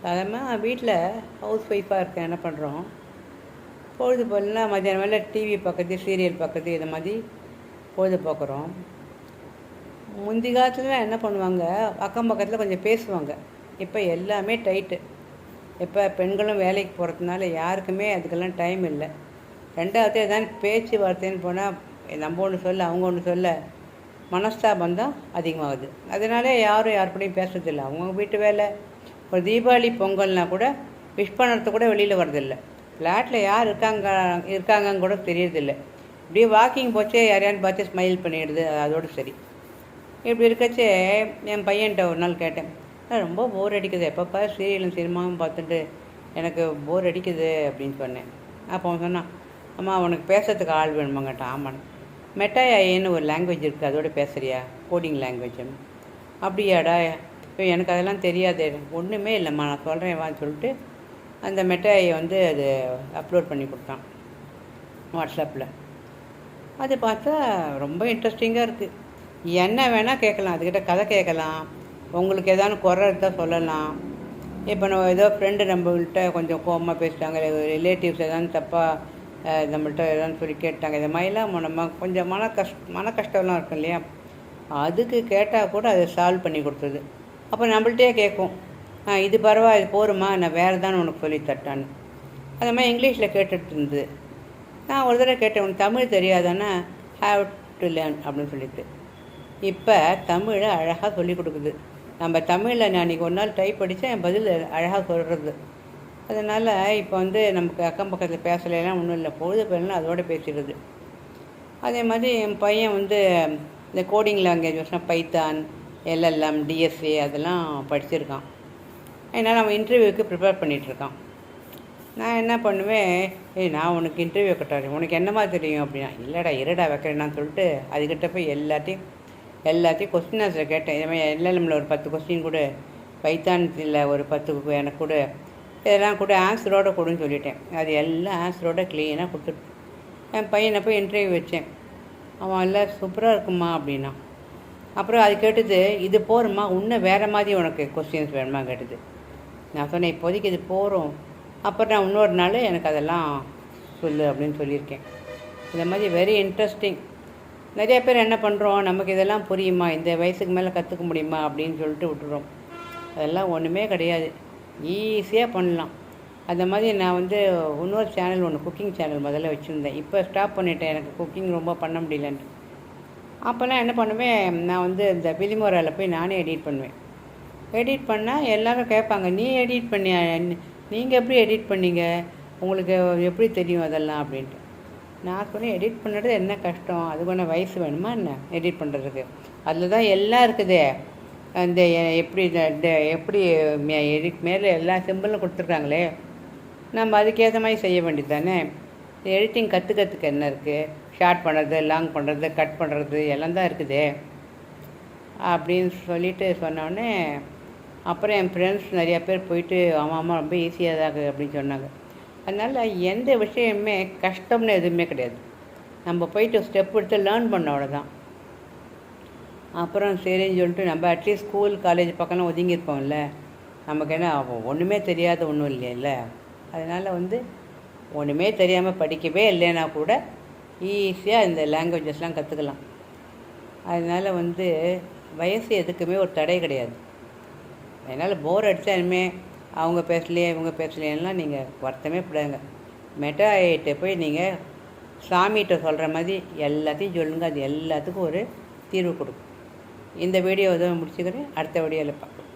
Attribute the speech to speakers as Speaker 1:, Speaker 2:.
Speaker 1: சாதாரணமாக வீட்டில் ஹவுஸ் ஒய்ஃபாக இருக்கேன். என்ன பண்ணுறோம், பொழுது போலனா மத்தியானம் வேலை டிவி பார்க்குறது, சீரியல் பார்க்குறது, இதை மாதிரி பொழுது பார்க்குறோம். முந்தி காலத்துலலாம் என்ன பண்ணுவாங்க, அக்கம் பக்கத்தில் கொஞ்சம் பேசுவாங்க. இப்போ எல்லாமே டைட்டு. இப்போ பெண்களும் வேலைக்கு போகிறதுனால யாருக்குமே அதுக்கெல்லாம் டைம் இல்லை. ரெண்டாவது ஏதாவது பேச்சு வார்த்தைன்னு போனால் நம்ம ஒன்று சொல்ல அவங்க ஒன்று சொல்ல மனஸ்தாபம் தான் அதிகமாகுது. அதனாலே யாரும் யாருக்கூடையும் பேசுறதில்லை. அவங்க வீட்டு வேலை. ஒரு தீபாவளி பொங்கல்னால் கூட விஷ் பண்ணுறது கூட வெளியில் வரதில்லை. ஃப்ளாட்டில் யார் இருக்காங்கன்னு கூட தெரியறதில்லை. இப்படியே வாக்கிங் போச்சே யாரையான்னு பார்த்து ஸ்மைல் பண்ணிடுது, அதோடு சரி. இப்படி இருக்கச்சே என் பையன்கிட்ட ஒரு நாள் கேட்டேன், ரொம்ப போர் அடிக்குது, எப்பப்போ சீரியலும் சினிமாவும் பார்த்துட்டு எனக்கு போர் அடிக்குது அப்படின்னு சொன்னேன். அப்போ அவன் சொன்னான், அம்மா உனக்கு பேசுறதுக்கு ஆள் வேணுமாங்கட்டான். ஆமாம், மெட்டாயின்னு ஒரு லாங்குவேஜ் இருக்குது, அதோட பேசுகிறியா, கோடிங் லாங்குவேஜ். அப்படியாடா, இப்போ எனக்கு அதெல்லாம் தெரியாது. ஒன்றுமே இல்லைம்மா, நான் சொல்கிறேன் வான்னு சொல்லிட்டு அந்த மெட்டாயை அது அப்லோட் பண்ணி கொடுத்தான் வாட்ஸ்அப்பில். அது பார்த்தா ரொம்ப இன்ட்ரெஸ்டிங்காக இருக்குது. என்ன வேணால் கேட்கலாம், அதுக்கிட்ட கதை கேட்கலாம், உங்களுக்கு ஏதாவது குறை இருந்தால் சொல்லலாம். இப்போ நம்ம ஏதோ ஃப்ரெண்டு நம்மள்கிட்ட கொஞ்சம் கோபமாக பேசிட்டாங்க, ரிலேட்டிவ்ஸ் ஏதாவது தப்பாக நம்மள்கிட்ட ஏதாவது சொல்லி கேட்டாங்க, இந்த மாதிரிலாம் நம்ம கொஞ்சம் மன கஷ்டம்லாம் இருக்கும் இல்லையா, அதுக்கு கேட்டால் கூட அதை சால்வ் பண்ணி கொடுத்தது. அப்போ நம்மள்கிட்டே கேட்கும், இது பரவாயில்ல, இது போருமா, நான் வேறு தானே உனக்கு சொல்லி தட்டான்னு. அது மாதிரி இங்கிலீஷில் கேட்டுட்டு இருந்தது. நான் ஒரு தடவை கேட்டேன், உனக்கு தமிழ் தெரியாதானே, ஹாவ் டு லேர்ன் அப்படின்னு சொல்லிட்டு. இப்போ தமிழை அழகாக சொல்லி கொடுக்குது. நம்ம தமிழில் நான் அன்றைக்கி ஒரு நாள் டைப் படித்தேன், என் பதில் அழகாக சொல்கிறது. அதனால் இப்போ நமக்கு அக்கம் பக்கத்தில் பேசலாம் ஒன்றும் இல்லை, பொழுது பேரெலாம் அதோடு பேசிடுது. அதே மாதிரி என் பையன் இந்த coding language Python, LLM, DSC அதெல்லாம் படிச்சிருக்கான். அதனால் அவன் இன்டர்வியூவுக்கு ப்ரிப்பேர் பண்ணிகிட்ருக்கான். நான் என்ன பண்ணுவேன், நான் உனக்கு இன்டர்வியூ கட்டுறேன், உனக்கு என்னமா தெரியும் அப்படின்னா, இல்லைடா இருடா வைக்கிறேன்னான்னு சொல்லிட்டு அதுக்கிட்ட போய் எல்லாத்தையும் கொஸ்டின் ஆன்சர் கேட்டேன். இதே மாதிரி எல்எல்எம்மில் ஒரு 10 கொஸ்டின் கூட, பைத்தான்ஸில் ஒரு 10 எனக்கு கூட, இதெல்லாம் கூட ஆன்சரோடு கொடுன்னு சொல்லிட்டேன். அது எல்லாம் ஆன்சரோட க்ளீனாக கொடுத்துட்டு என் பையனை போய் இன்டர்வியூ வச்சேன். அவன் எல்லாம் சூப்பராக இருக்குமா அப்படின்னா. அப்புறம் அது கேட்டுது, இது போருமா, இன்னும் வேறு மாதிரி உனக்கு கொஸ்டின்ஸ் வேணுமா கேட்டுது. நான் சொன்னேன், இப்போதைக்கு இது போகிறோம், அப்புறம் நான் இன்னொரு நாள் எனக்கு அதெல்லாம் சொல்லு அப்படின்னு சொல்லியிருக்கேன். இந்த மாதிரி வெரி இன்ட்ரெஸ்டிங். நிறைய பேர் என்ன பண்ணுறோம், நமக்கு இதெல்லாம் புரியுமா, இந்த வயசுக்கு மேலே கற்றுக்க முடியுமா அப்படின்னு சொல்லிட்டு விட்டுறோம். அதெல்லாம் ஒன்றுமே கிடையாது, ஈஸியாக பண்ணலாம். அந்த மாதிரி நான் இன்னொரு சேனல் ஒன்று, குக்கிங் சேனல் முதல்ல வச்சுருந்தேன். இப்போ ஸ்டாப் பண்ணிட்டேன், எனக்கு குக்கிங் ரொம்ப பண்ண முடியலன்ட்டு. அப்போல்லாம் என்ன பண்ணுவேன், நான் இந்த விதிமுறையில் போய் நானே எடிட் பண்ணுவேன். எடிட் பண்ணால் எல்லோரும் கேட்பாங்க, நீ எடிட் பண்ணியா, நீங்கள் எப்படி எடிட் பண்ணீங்க, உங்களுக்கு எப்படி தெரியும் அதெல்லாம் அப்படின்ட்டு. நான் சொன்னேன், எடிட் பண்ணுறது என்ன கஷ்டம், அதுக்கு ஒன்று வயசு வேணுமா என்ன எடிட் பண்ணுறதுக்கு, அதில் தான் எல்லாம் இருக்குது. அந்த எப்படி எடிட் மேலே எல்லா சிம்பிளும் கொடுத்துருக்காங்களே, நம்ம அதுக்கேற்ற மாதிரி செய்ய வேண்டியது தானே. எடிட்டிங் கற்றுக்கிறதுக்கு என்ன இருக்குது, ஷார்ட் பண்ணுறது, லாங் பண்ணுறது, கட் பண்ணுறது எல்லாம் தான் இருக்குது அப்படின்னு சொல்லிட்டு சொன்னோடனே, அப்புறம் என் ஃப்ரெண்ட்ஸ் நிறையா பேர் போயிட்டு ஆமாம் ரொம்ப ஈஸியாக தான் இருக்குது அப்படின்னு சொன்னாங்க. அதனால் எந்த விஷயமே கஷ்டம்னு எதுவுமே கிடையாது, நம்ம போயிட்டு ஸ்டெப் எடுத்து லேர்ன் பண்ண அவ்வளோதான். அப்புறம் சரின்னு சொல்லிட்டு நம்ம அட்லீஸ்ட் ஸ்கூல் காலேஜ் பக்கம்லாம் ஒதுங்கியிருப்போம்ல, நமக்கு என்ன ஒன்றுமே தெரியாத ஒன்றும் இல்லைல்ல. அதனால் ஒன்றுமே தெரியாமல் படிக்கவே இல்லைன்னா கூட ஈஸியாக இந்த லாங்குவேஜஸ்லாம் கற்றுக்கலாம். அதனால் வயசு எதுக்குமே ஒரு தடை கிடையாது. அதனால் போர் அடித்தா இனிமேல் அவங்க பேசலையே இவங்க பேசலையெல்லாம் நீங்கள் வருத்தமே படாங்க. மெட்டாயிட்ட போய் நீங்கள் சாமிகிட்ட சொல்கிற மாதிரி எல்லாத்தையும் சொல்லுங்கள், அது எல்லாத்துக்கும் ஒரு தீர்வு கொடுக்கும். இந்த வீடியோ முடிச்சுக்கிறேன், அடுத்த வீடியோவில் பார்க்கலாம்.